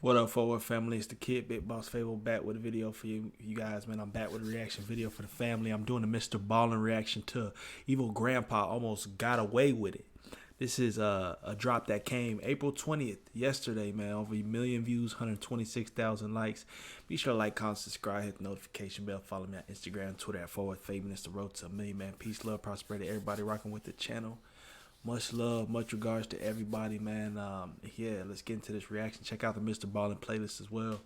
What up, Forward family? It's the kid, BigBossFabo, back with a video for you guys, man. I'm back with a reaction video for the family. I'm doing a MrBallen reaction to Evil Grandpa Almost Got Away With It. This is a drop that came April 20th, yesterday, man. Over a million views, 126,000 likes. Be sure to like, comment, subscribe, hit the notification bell. Follow me on Instagram, Twitter at FortWorthFabian. It's the road to a million, man. Peace, love, prosperity. Everybody rocking with the channel. Much love, much regards to everybody, man. Yeah, let's get into this reaction. Check out the MrBallen playlist as well.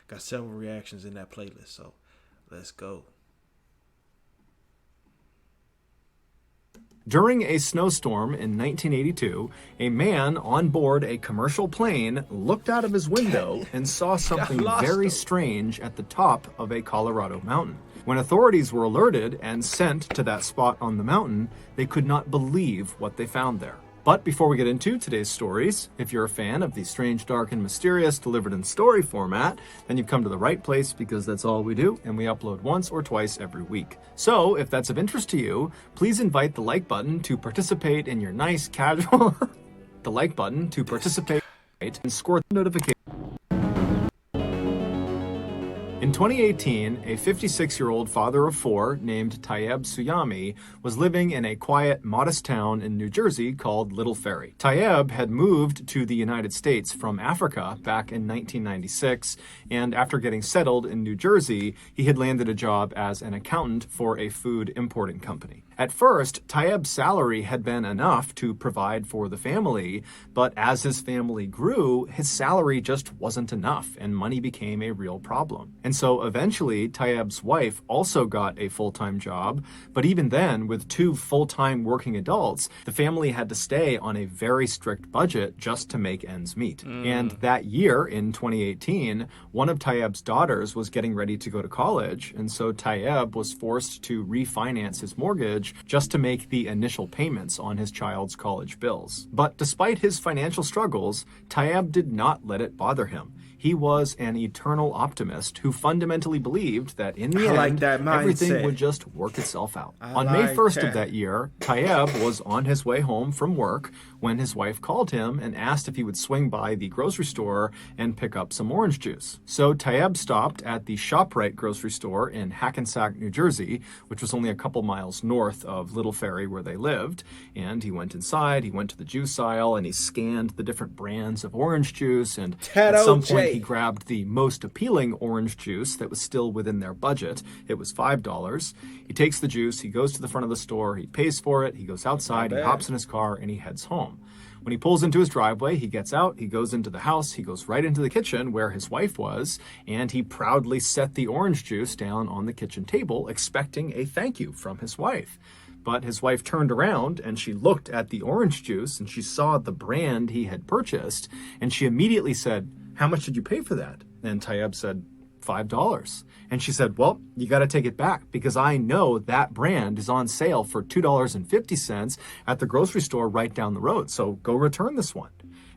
Got several reactions in that playlist, so let's go. During a snowstorm in 1982, a man on board a commercial plane looked out of his window and saw something very strange at the top of a Colorado mountain. When authorities were alerted and sent to that spot on the mountain, they could not believe what they found there. But before we get into today's stories, if you're a fan of the strange, dark, and mysterious delivered in story format, then you've come to the right place because that's all we do, and we upload once or twice every week. So if that's of interest to you, please invite the like button to participate in your nice casual the like button to participate and score the notification. In 2018, a 56-year-old father of four named Tayyab Suyami was living in a quiet, modest town in New Jersey called Little Ferry. Tayyab had moved to the United States from Africa back in 1996, and after getting settled in New Jersey, he had landed a job as an accountant for a food importing company. At first, Tayyab's salary had been enough to provide for the family, but as his family grew, his salary just wasn't enough, and money became a real problem. And so eventually, Tayyab's wife also got a full-time job, but even then, with two full-time working adults, the family had to stay on a very strict budget just to make ends meet. And that year, in 2018, one of Tayyab's daughters was getting ready to go to college, and so Tayyab was forced to refinance his mortgage just to make the initial payments on his child's college bills. But despite his financial struggles, Tayyab did not let it bother him. He was an eternal optimist who fundamentally believed that in the end, everything would just work itself out. On May 1st of that year, Tayyab was on his way home from work when his wife called him and asked if he would swing by the grocery store and pick up some orange juice. So Tayyab stopped at the ShopRite grocery store in Hackensack, New Jersey, which was only a couple miles north of Little Ferry where they lived. And he went inside, he went to the juice aisle, and he scanned the different brands of orange juice, and at some point he grabbed the most appealing orange juice that was still within their budget. It was $5. He takes the juice, he goes to the front of the store, he pays for it, he goes outside, he hops in his car, and he heads home. When he pulls into his driveway, he gets out, he goes into the house, he goes right into the kitchen where his wife was, and he proudly set the orange juice down on the kitchen table, expecting a thank you from his wife. But his wife turned around and she looked at the orange juice and she saw the brand he had purchased, and she immediately said, "How much did you pay for that?" And Tayyab said, $5. And she said, "Well, you got to take it back because I know that brand is on sale for $2.50 at the grocery store right down the road. So go return this one."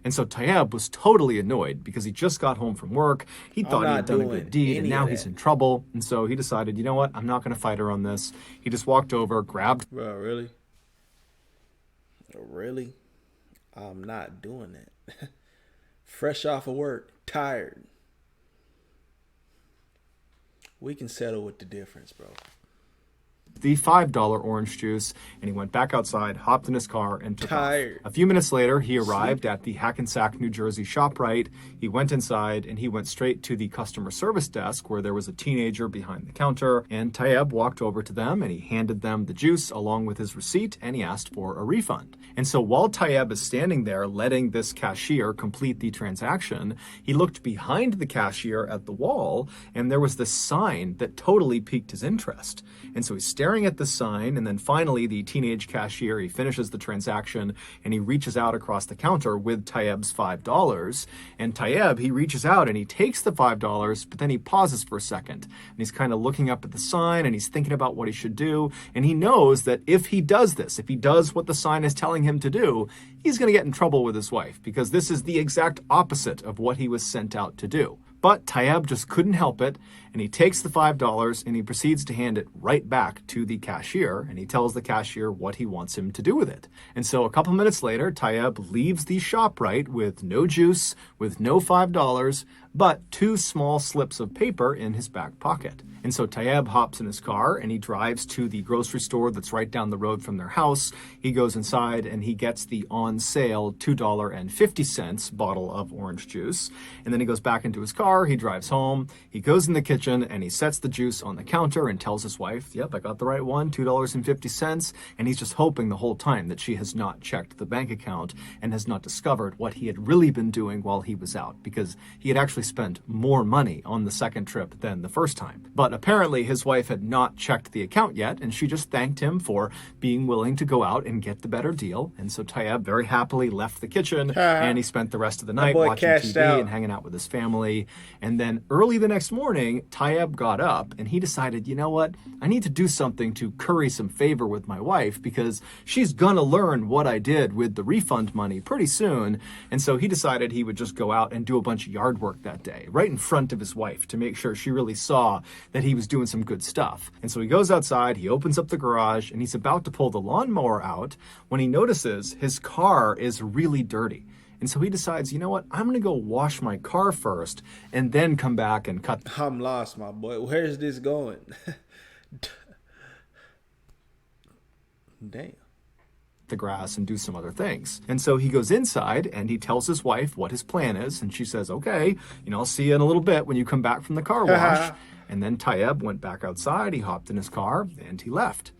And so Tayyab was totally annoyed because he just got home from work. He thought he had done a good deed and now he's in trouble. And so he decided, you know what? I'm not going to fight her on this. He just walked over, grabbed. Bro, really? Really? I'm not doing that. Fresh off of work, tired. We can settle with the difference, bro. The $5 orange juice, and he went back outside, hopped in his car, and took off. A few minutes later, he arrived at the Hackensack, New Jersey ShopRite. He went inside, and he went straight to the customer service desk where there was a teenager behind the counter, and Tayyab walked over to them, and he handed them the juice along with his receipt, and he asked for a refund. And so while Tayyab is standing there letting this cashier complete the transaction, he looked behind the cashier at the wall, and there was this sign that totally piqued his interest. And so he's staring at the sign, and then finally the teenage cashier, he finishes the transaction and he reaches out across the counter with Tayyab's $5. And Tayyab, he reaches out and he takes the $5, but then he pauses for a second. And he's kind of looking up at the sign and he's thinking about what he should do. And he knows that if he does this, if he does what the sign is telling him to do, he's going to get in trouble with his wife because this is the exact opposite of what he was sent out to do. But Tayyab just couldn't help it, and he takes the $5 and he proceeds to hand it right back to the cashier, and he tells the cashier what he wants him to do with it. And so a couple minutes later, Tayyab leaves the ShopRite with no juice, with no $5, but 2 small slips of paper in his back pocket. And so Tayyab hops in his car and he drives to the grocery store that's right down the road from their house. He goes inside and he gets the on sale $2.50 bottle of orange juice. And then he goes back into his car, he drives home, he goes in the kitchen and he sets the juice on the counter and tells his wife, yep, I got the right one, $2.50. And he's just hoping the whole time that she has not checked the bank account and has not discovered what he had really been doing while he was out, because he had actually spent more money on the second trip than the first time. But apparently his wife had not checked the account yet, and she just thanked him for being willing to go out and get the better deal. And so Tayyab very happily left the kitchen and he spent the rest of the night watching TV and hanging out with his family. And then early the next morning, Tayyab got up and he decided, you know what, I need to do something to curry some favor with my wife, because she's gonna learn what I did with the refund money pretty soon. And so he decided he would just go out and do a bunch of yard work that day, right in front of his wife, to make sure she really saw that he was doing some good stuff. And so he goes outside, he opens up the garage, and he's about to pull the lawnmower out when he notices his car is really dirty. And so he decides, you know what, I'm gonna go wash my car first and then come back and cut. I'm lost, my boy. Where's this going? Damn. The grass and do some other things. And so he goes inside and he tells his wife what his plan is, and she says, okay, I'll see you in a little bit when you come back from the car wash. And then Tayyab went back outside, he hopped in his car, and he left.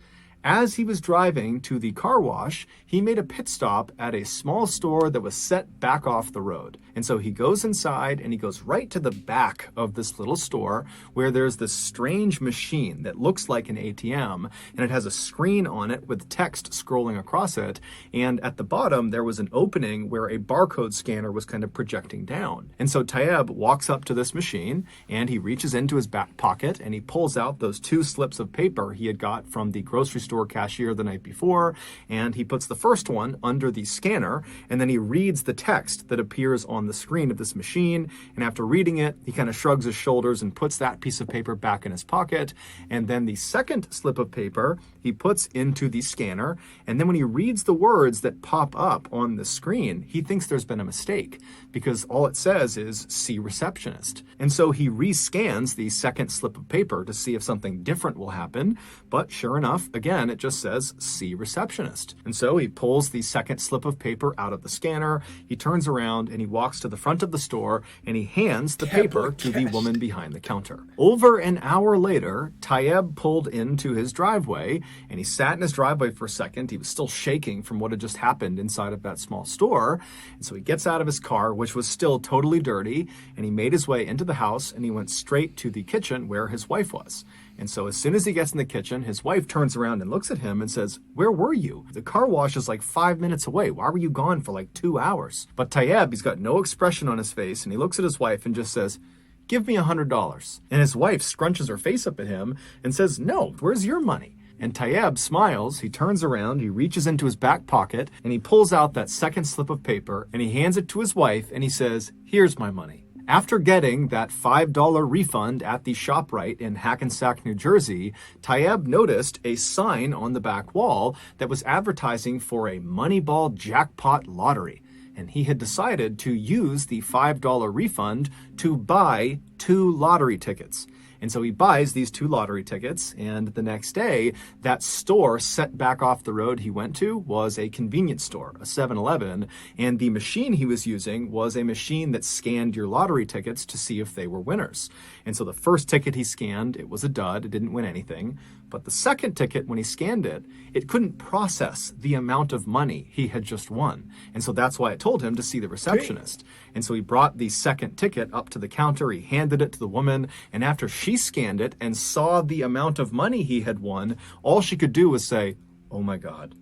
As he was driving to the car wash, he made a pit stop at a small store that was set back off the road. And so he goes inside and he goes right to the back of this little store where there's this strange machine that looks like an ATM, and it has a screen on it with text scrolling across it. And at the bottom, there was an opening where a barcode scanner was kind of projecting down. And so Tayyab walks up to this machine and he reaches into his back pocket and he pulls out those 2 slips of paper he had got from the grocery store cashier the night before, and he puts the first one under the scanner, and then he reads the text that appears on the screen of this machine. And after reading it, he kind of shrugs his shoulders and puts that piece of paper back in his pocket. And then the second slip of paper he puts into the scanner, and then when he reads the words that pop up on the screen, he thinks there's been a mistake, because all it says is "see receptionist." And so he rescans the second slip of paper to see if something different will happen, but sure enough, again, it just says "see receptionist." And so he pulls the second slip of paper out of the scanner, he turns around and he walks to the front of the store and he hands the paper to the woman behind the counter. Over an hour later, Tayyab pulled into his driveway and he sat in his driveway for a second. He was still shaking from what had just happened inside of that small store. And so he gets out of his car, which was still totally dirty, and he made his way into the house and he went straight to the kitchen where his wife was. And so as soon as he gets in the kitchen, his wife turns around and looks at him and says, "Where were you? The car wash is like 5 minutes away. Why were you gone for like 2 hours?" But Tayyab, he's got no expression on his face, and he looks at his wife and just says, "Give me $100. And his wife scrunches her face up at him and says, "No, where's your money?" And Tayyab smiles, he turns around, he reaches into his back pocket, and he pulls out that second slip of paper, and he hands it to his wife, and he says, "Here's my money." After getting that $5 refund at the ShopRite in Hackensack, New Jersey, Tayyab noticed a sign on the back wall that was advertising for a Moneyball jackpot lottery. And he had decided to use the $5 refund to buy 2 lottery tickets. And so he buys these 2 lottery tickets, and the next day, that store set back off the road he went to was a convenience store, a 7-Eleven, and the machine he was using was a machine that scanned your lottery tickets to see if they were winners. And so the first ticket he scanned, it was a dud, it didn't win anything. But the second ticket, when he scanned it, it couldn't process the amount of money he had just won. And so that's why it told him to see the receptionist. And so he brought the second ticket up to the counter, he handed it to the woman, and after she scanned it and saw the amount of money he had won, all she could do was say, "Oh my God,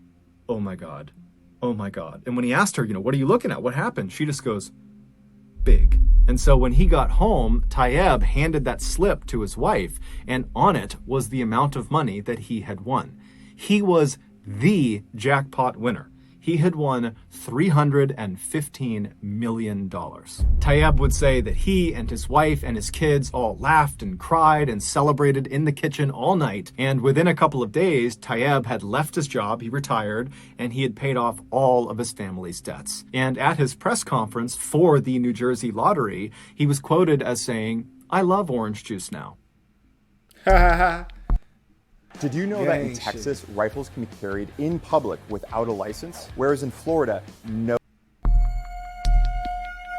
oh my God, oh my God." And when he asked her, "What are you looking at? What happened?" She just goes, "Big." And so when he got home, Tayyab handed that slip to his wife, and on it was the amount of money that he had won. He was the jackpot winner. he had won $315 million. Tayyab would say that he and his wife and his kids all laughed and cried and celebrated in the kitchen all night. And within a couple of days, Tayyab had left his job, he retired, and he had paid off all of his family's debts. And at his press conference for the New Jersey lottery, he was quoted as saying, "I love orange juice now." Did you know that in Texas, rifles can be carried in public without a license, whereas in Florida, no?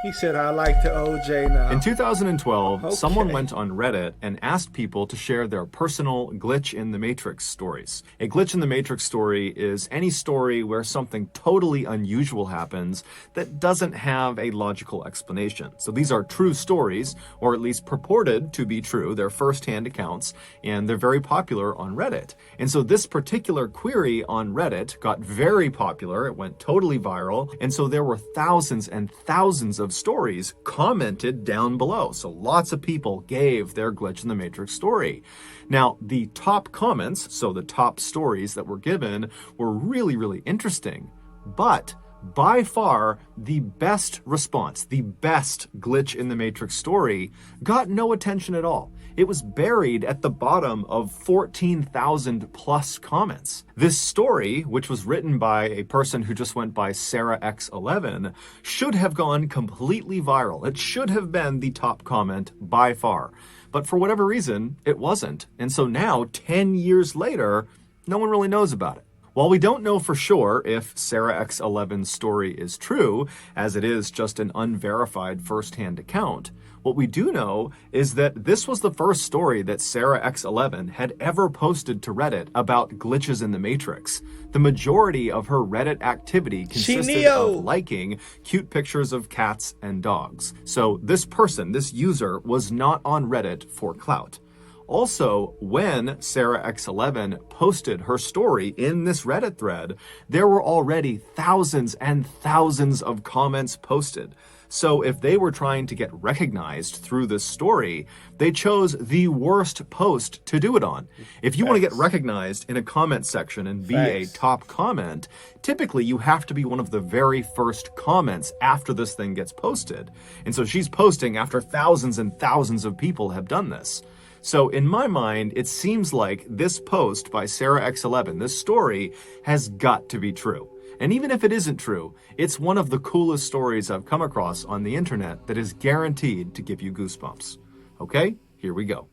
He said, "I like to OJ now." In 2012, Okay. someone went on Reddit and asked people to share their personal glitch in the Matrix stories. A glitch in the Matrix story is any story where something totally unusual happens that doesn't have a logical explanation. So these are true stories, or at least purported to be true. They're first-hand accounts, and they're very popular on Reddit. And so this particular query on Reddit got very popular. It went totally viral. And so there were thousands and thousands of stories commented down below. So lots of people gave their glitch in the Matrix story. Now, the top comments, so the top stories that were given, were really, really interesting. But by far, the best response, the best glitch in the Matrix story, got no attention at all. It was buried at the bottom of 14,000 plus comments. This story, which was written by a person who just went by SarahX11, should have gone completely viral. It should have been the top comment by far. But for whatever reason, it wasn't. And so now, 10 years later, no one really knows about it. While we don't know for sure if SarahX11's story is true, as it is just an unverified first-hand account, what we do know is that this was the first story that SarahX11 had ever posted to Reddit about glitches in the Matrix. The majority of her Reddit activity consisted of liking cute pictures of cats and dogs. So this person, this user, was not on Reddit for clout. Also, when SarahX11 posted her story in this Reddit thread, there were already thousands and thousands of comments posted. So if they were trying to get recognized through this story, they chose the worst post to do it on. If you want to get recognized in a comment section and be a top comment, typically you have to be one of the very first comments after this thing gets posted. And so she's posting after thousands and thousands of people have done this. So in my mind, it seems like this post by SarahX11, this story, has got to be true. And even if it isn't true, it's one of the coolest stories I've come across on the internet that is guaranteed to give you goosebumps. Okay, here we go.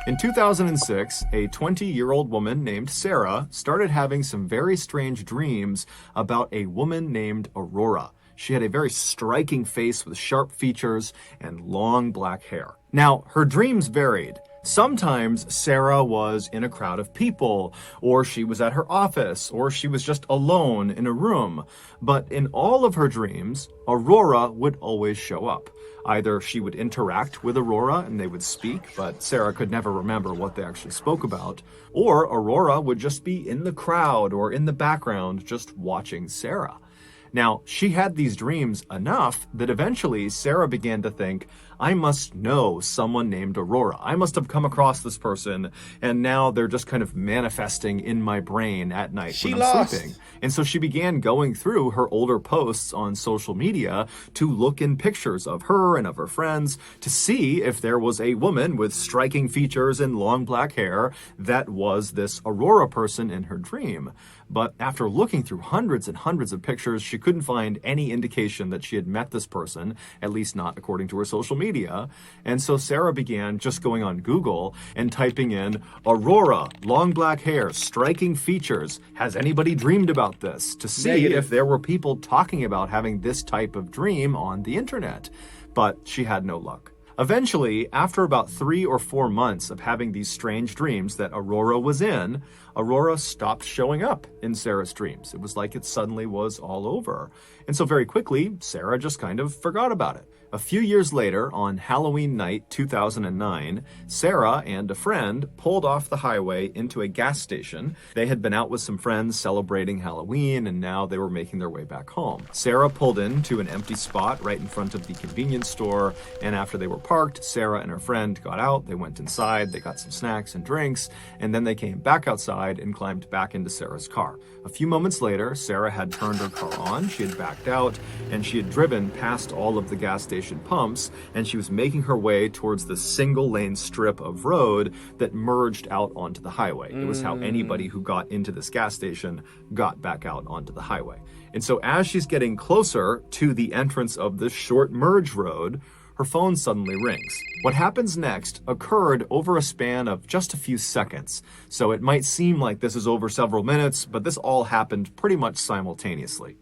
In 2006, a 20-year-old woman named Sarah started having some very strange dreams about a woman named Aurora. She had a very striking face with sharp features and long black hair. Now, her dreams varied. Sometimes Sarah was in a crowd of people, or she was at her office, or she was just alone in a room. But in all of her dreams, Aurora would always show up. Either she would interact with Aurora and they would speak, but Sarah could never remember what they actually spoke about, or Aurora would just be in the crowd or in the background just watching Sarah. Now, she had these dreams enough that eventually Sarah began to think, I must know someone named Aurora. I must have come across this person, and now they're just kind of manifesting in my brain at night when I'm sleeping. And so she began going through her older posts on social media to look in pictures of her and of her friends to see if there was a woman with striking features and long black hair that was this Aurora person in her dream. But after looking through hundreds and hundreds of pictures, she couldn't find any indication that she had met this person, at least not according to her social media. And so Sarah began just going on Google and typing in Aurora, long black hair, striking features. Has anybody dreamed about this? To see if there were people talking about having this type of dream on the internet. But she had no luck. Eventually, after about 3 or 4 months of having these strange dreams that Aurora was in, Aurora stopped showing up in Sarah's dreams. It was like it suddenly was all over. And so very quickly, Sarah just kind of forgot about it. A few years later, on Halloween night 2009, Sarah and a friend pulled off the highway into a gas station. They had been out with some friends celebrating Halloween, and now they were making their way back home. Sarah pulled into an empty spot right in front of the convenience store, and after they were parked, Sarah and her friend got out, they went inside, they got some snacks and drinks, and then they came back outside aside and climbed back into Sarah's car. A few moments later, Sarah had turned her car on, she had backed out, and she had driven past all of the gas station pumps, and she was making her way towards the single-lane strip of road that merged out onto the highway. It was how anybody who got into this gas station got back out onto the highway. And so as she's getting closer to the entrance of this short merge road, her phone suddenly rings. What happens next occurred over a span of just a few seconds. So it might seem like this is over several minutes, but this all happened pretty much simultaneously.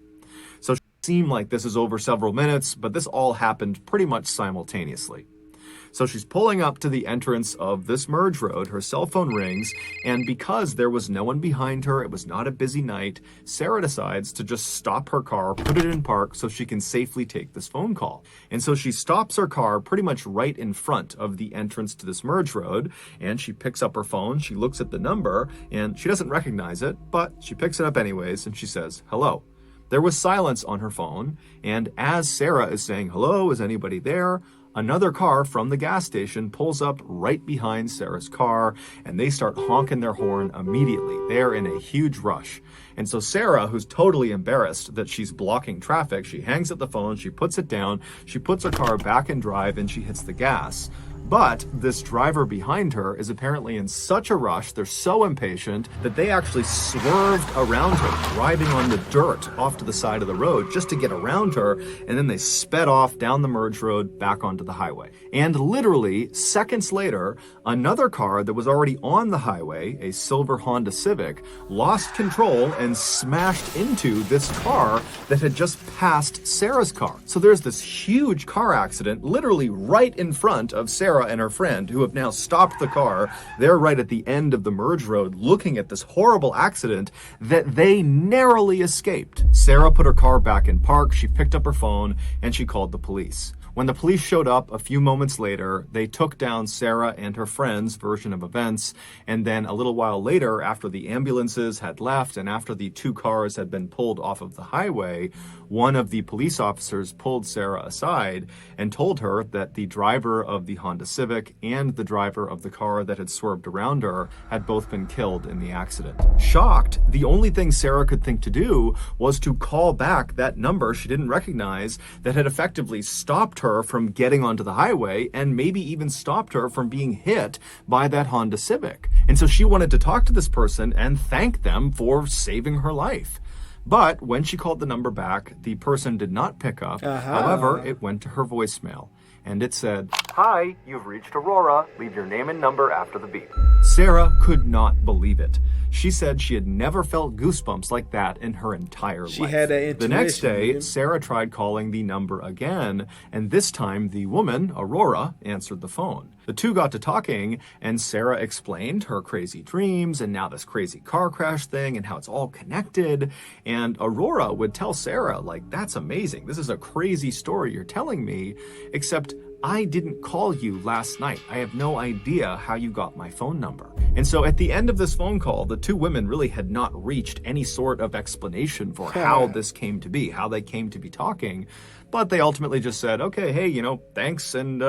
So she's pulling up to the entrance of this merge road, her cell phone rings, and because there was no one behind her, it was not a busy night, Sarah decides to just stop her car, put it in park so she can safely take this phone call. And so she stops her car pretty much right in front of the entrance to this merge road, and she picks up her phone, she looks at the number, and she doesn't recognize it, but she picks it up anyways, and she says, "Hello." There was silence on her phone, and as Sarah is saying, "Hello, is anybody there?" another car from the gas station pulls up right behind Sarah's car, and they start honking their horn immediately. They're in a huge rush. And so Sarah, who's totally embarrassed that she's blocking traffic, she hangs up the phone, she puts it down, she puts her car back in drive, and she hits the gas. But this driver behind her is apparently in such a rush, they're so impatient, that they actually swerved around her, driving on the dirt off to the side of the road just to get around her, and then they sped off down the merge road back onto the highway. And literally, seconds later, another car that was already on the highway, a silver Honda Civic, lost control and smashed into this car that had just passed Sarah's car. So there's this huge car accident literally right in front of Sarah and her friend, who have now stopped the car. They're right at the end of the merge road looking at this horrible accident that they narrowly escaped. Sarah put her car back in park, she picked up her phone, and she called the police. When the police showed up a few moments later, they took down Sarah and her friend's version of events, and then a little while later, after the ambulances had left and after the two cars had been pulled off of the highway, one of the police officers pulled Sarah aside and told her that the driver of the Honda Civic and the driver of the car that had swerved around her had both been killed in the accident. Shocked, the only thing Sarah could think to do was to call back that number she didn't recognize that had effectively stopped her from getting onto the highway and maybe even stopped her from being hit by that Honda Civic. And so she wanted to talk to this person and thank them for saving her life. But when she called the number back, the person did not pick up. However, it went to her voicemail. And it said, "Hi, you've reached Aurora. Leave your name and number after the beep." Sarah could not believe it. She said she had never felt goosebumps like that in her entire life. She had that intuition. The next day, Sarah tried calling the number again, and this time the woman, Aurora, answered the phone. The two got to talking, and Sarah explained her crazy dreams and now this crazy car crash thing and how it's all connected. And Aurora would tell Sarah, like, "That's amazing. This is a crazy story you're telling me, except I didn't call you last night. I have no idea how you got my phone number." And so at the end of this phone call, the two women really had not reached any sort of explanation for how this came to be, how they came to be talking. But they ultimately just said, "Okay, hey, thanks and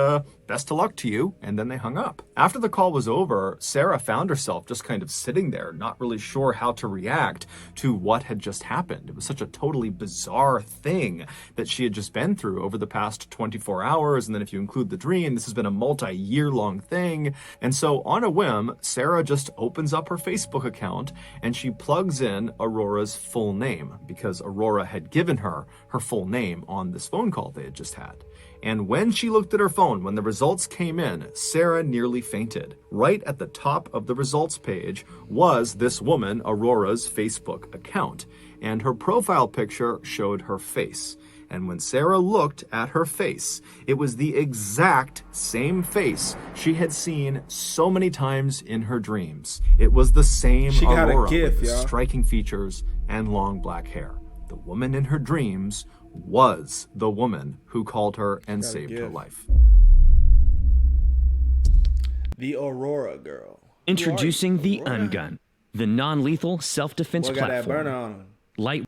best of luck to you." And then they hung up. After the call was over, Sarah found herself just kind of sitting there, not really sure how to react to what had just happened. It was such a totally bizarre thing that she had just been through over the past 24 hours. And then if you include the dream, this has been a multi-year long thing. And so on a whim, Sarah just opens up her Facebook account and she plugs in Aurora's full name because Aurora had given her her full name on this phone call they had just had. And when she looked at her phone, when the results came in, Sarah nearly fainted. Right at the top of the results page was this woman, Aurora's Facebook account, and her profile picture showed her face. And when Sarah looked at her face, it was the exact same face she had seen so many times in her dreams. It was the same Aurora with striking features and long black hair. The woman in her dreams was the woman who called her and saved her life. The Aurora girl. Introducing the Ungun, the non-lethal self-defense Boy got that platform. burner on him. Light.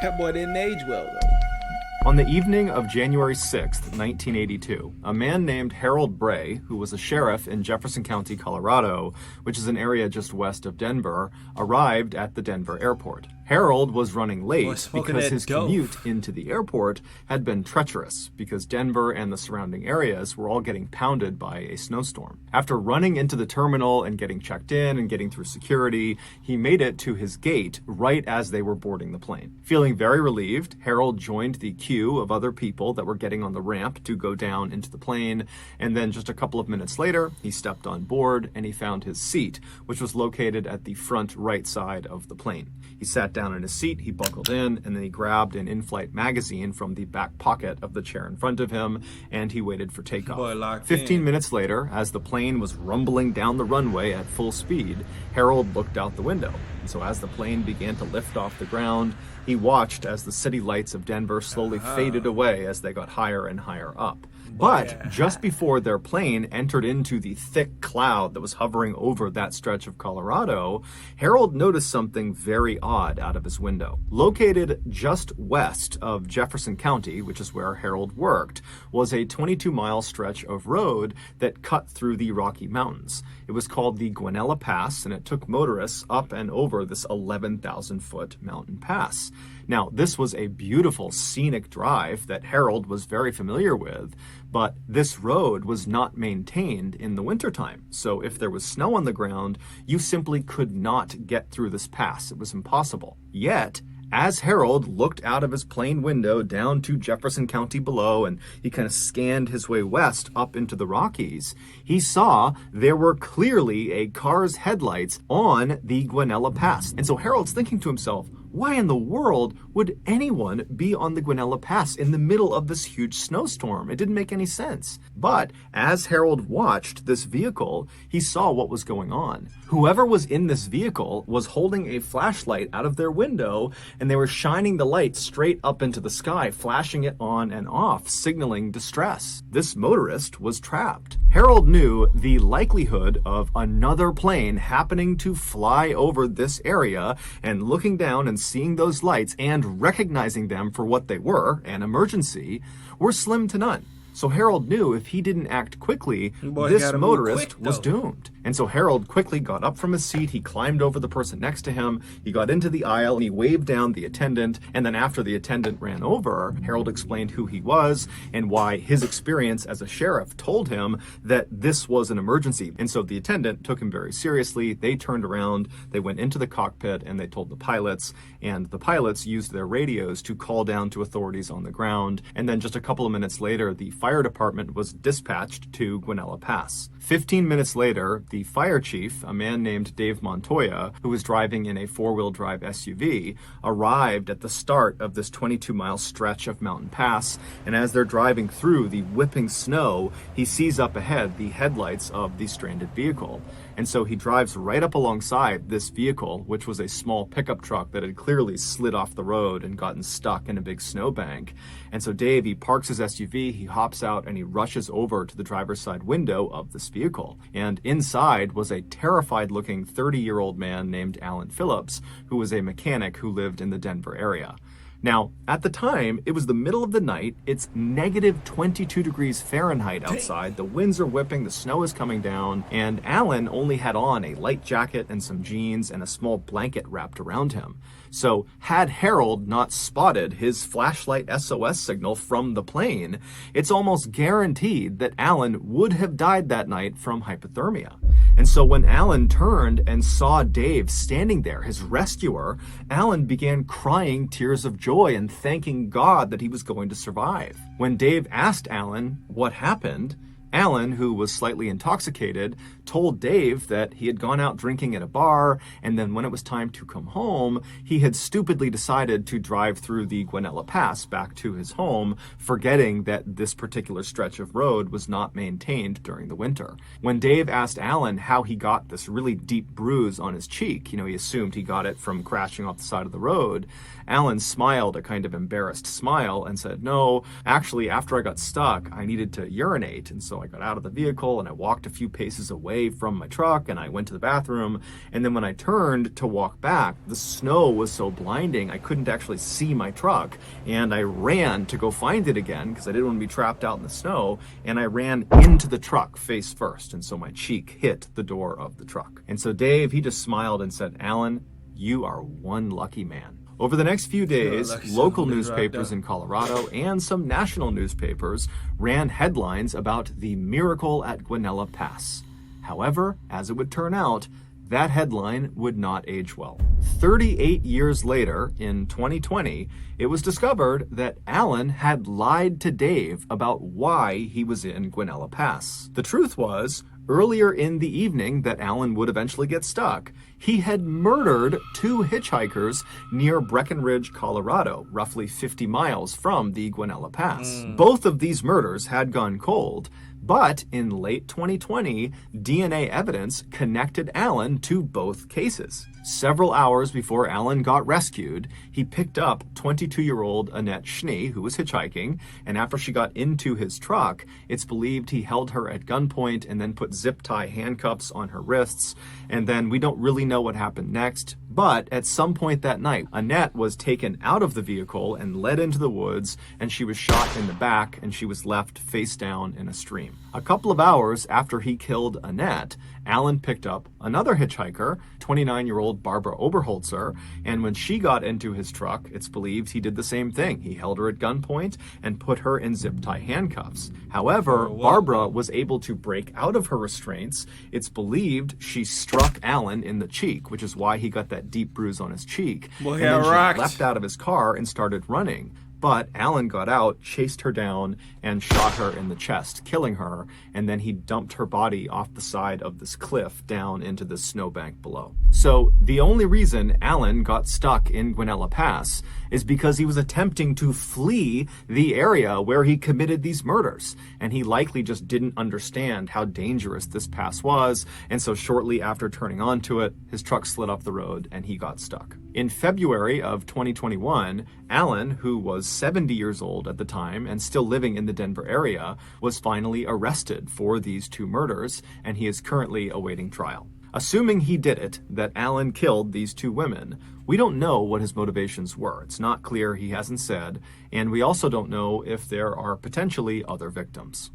That boy didn't age well, though. On the evening of January 6th, 1982, a man named Harold Bray, who was a sheriff in Jefferson County, Colorado, which is an area just west of Denver, arrived at the Denver airport. Harold was running late because his commute into the airport had been treacherous because Denver and the surrounding areas were all getting pounded by a snowstorm. After running into the terminal and getting checked in and getting through security, he made it to his gate right as they were boarding the plane. Feeling very relieved, Harold joined the queue of other people that were getting on the ramp to go down into the plane, and then just a couple of minutes later, he stepped on board and he found his seat, which was located at the front right side of the plane. He sat down in his seat, he buckled in, and then he grabbed an in-flight magazine from the back pocket of the chair in front of him, and he waited for takeoff. 15 minutes later, as the plane was rumbling down the runway at full speed, Harold looked out the window. And so as the plane began to lift off the ground, he watched as the city lights of Denver slowly faded away as they got higher and higher up. But just before their plane entered into the thick cloud that was hovering over that stretch of Colorado, Harold noticed something very odd out of his window. Located just west of Jefferson County, which is where Harold worked, was a 22-mile stretch of road that cut through the Rocky Mountains. It was called the Guanella Pass, and it took motorists up and over this 11,000-foot mountain pass. Now, this was a beautiful scenic drive that Harold was very familiar with, but this road was not maintained in the wintertime. So if there was snow on the ground, you simply could not get through this pass. It was impossible. Yet, as Harold looked out of his plane window down to Jefferson County below, and he kind of scanned his way west up into the Rockies, he saw there were clearly a car's headlights on the Guanella Pass. And so Harold's thinking to himself, why in the world would anyone be on the Guanella Pass in the middle of this huge snowstorm? It didn't make any sense. But as Harold watched this vehicle, he saw what was going on. Whoever was in this vehicle was holding a flashlight out of their window, and they were shining the light straight up into the sky, flashing it on and off, signaling distress. This motorist was trapped. Harold knew the likelihood of another plane happening to fly over this area and looking down and seeing those lights and recognizing them for what they were, an emergency, were slim to none. So Harold knew if he didn't act quickly, this motorist was doomed. And so Harold quickly got up from his seat, he climbed over the person next to him, he got into the aisle, and he waved down the attendant, and then after the attendant ran over, Harold explained who he was and why his experience as a sheriff told him that this was an emergency. And so the attendant took him very seriously. They turned around, they went into the cockpit, and they told the pilots, and the pilots used their radios to call down to authorities on the ground. And then just a couple of minutes later, the fire department was dispatched to Guanella Pass. 15 minutes later, the fire chief, a man named Dave Montoya, who was driving in a four-wheel drive SUV, arrived at the start of this 22-mile stretch of mountain pass, and as they're driving through the whipping snow, he sees up ahead the headlights of the stranded vehicle. And so he drives right up alongside this vehicle, which was a small pickup truck that had clearly slid off the road and gotten stuck in a big snowbank. And so Dave, he parks his SUV, he hops out, and he rushes over to the driver's side window of this vehicle. And inside was a terrified-looking 30-year-old man named Alan Phillips, who was a mechanic who lived in the Denver area. Now, at the time, it was the middle of the night. It's negative 22 degrees Fahrenheit outside. The winds are whipping, the snow is coming down, and Alan only had on a light jacket and some jeans and a small blanket wrapped around him. So had Harold not spotted his flashlight SOS signal from the plane, it's almost guaranteed that Alan would have died that night from hypothermia. And so when Alan turned and saw Dave standing there, his rescuer, Alan began crying tears of joy and thanking God that he was going to survive. When Dave asked Alan what happened, Alan, who was slightly intoxicated, told Dave that he had gone out drinking at a bar, and then when it was time to come home, he had stupidly decided to drive through the Guanella Pass back to his home, forgetting that this particular stretch of road was not maintained during the winter. When Dave asked Alan how he got this really deep bruise on his cheek, he assumed he got it from crashing off the side of the road, Alan smiled a kind of embarrassed smile and said, "No, actually, after I got stuck, I needed to urinate, and so So I got out of the vehicle and I walked a few paces away from my truck and I went to the bathroom. And then when I turned to walk back, the snow was so blinding I couldn't actually see my truck. And I ran to go find it again because I didn't want to be trapped out in the snow. And I ran into the truck face first. And so my cheek hit the door of the truck. And so Dave, he just smiled and said, "Alan, you are one lucky man." Over the next few days, local newspapers in Colorado and some national newspapers ran headlines about the miracle at Guanella Pass. However, as it would turn out, that headline would not age well. 38 years later, in 2020, it was discovered that Alan had lied to Dave about why he was in Guanella Pass. The truth was, earlier in the evening that Alan would eventually get stuck, he had murdered 2 hitchhikers near Breckenridge, Colorado, roughly 50 miles from the Guanella Pass. Both of these murders had gone cold, but in late 2020, DNA evidence connected Alan to both cases. Several hours before Alan got rescued, he picked up 22-year-old Annette Schnee, who was hitchhiking, and after she got into his truck, it's believed he held her at gunpoint and then put zip-tie handcuffs on her wrists, and then we don't really know what happened next, but at some point that night, Annette was taken out of the vehicle and led into the woods, and she was shot in the back, and she was left face down in a stream. A couple of hours after he killed Annette, Alan picked up another hitchhiker, 29-year-old Barbara Oberholzer, and when she got into his truck, it's believed he did the same thing. He held her at gunpoint and put her in zip-tie handcuffs. However, Barbara was able to break out of her restraints. It's believed she struck Alan in the cheek, which is why he got that deep bruise on his cheek. Boy, and then she leapt out of his car and started running. But Alan got out, chased her down, and shot her in the chest, killing her, and then he dumped her body off the side of this cliff down into the snowbank below. So the only reason Alan got stuck in Guanella Pass is because he was attempting to flee the area where he committed these murders, and he likely just didn't understand how dangerous this pass was, and so shortly after turning onto it, his truck slid off the road and he got stuck. In February of 2021, Alan, who was 70 years old at the time and still living in the Denver area, was finally arrested for these 2 murders, and he is currently awaiting trial. Assuming he did it, that Alan killed these 2 women, we don't know what his motivations were. It's not clear, he hasn't said, and we also don't know if there are potentially other victims.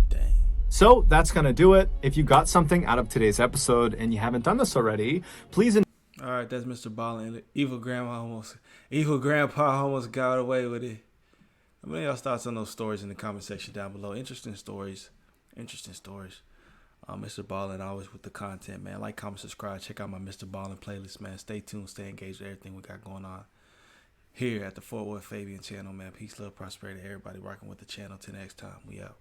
Dang. So that's going to do it. If you got something out of today's episode and you haven't done this already, please... All right, that's MrBallen. Evil grandpa almost got away with it. I mean, y'all thoughts on those stories in the comment section down below. Interesting stories. MrBallen always with the content, man. Like, comment, subscribe. Check out my MrBallen playlist, man. Stay tuned, stay engaged with everything we got going on here at the FortWorthFabian channel, man. Peace, love, prosperity. Everybody rocking with the channel. Till next time, we out.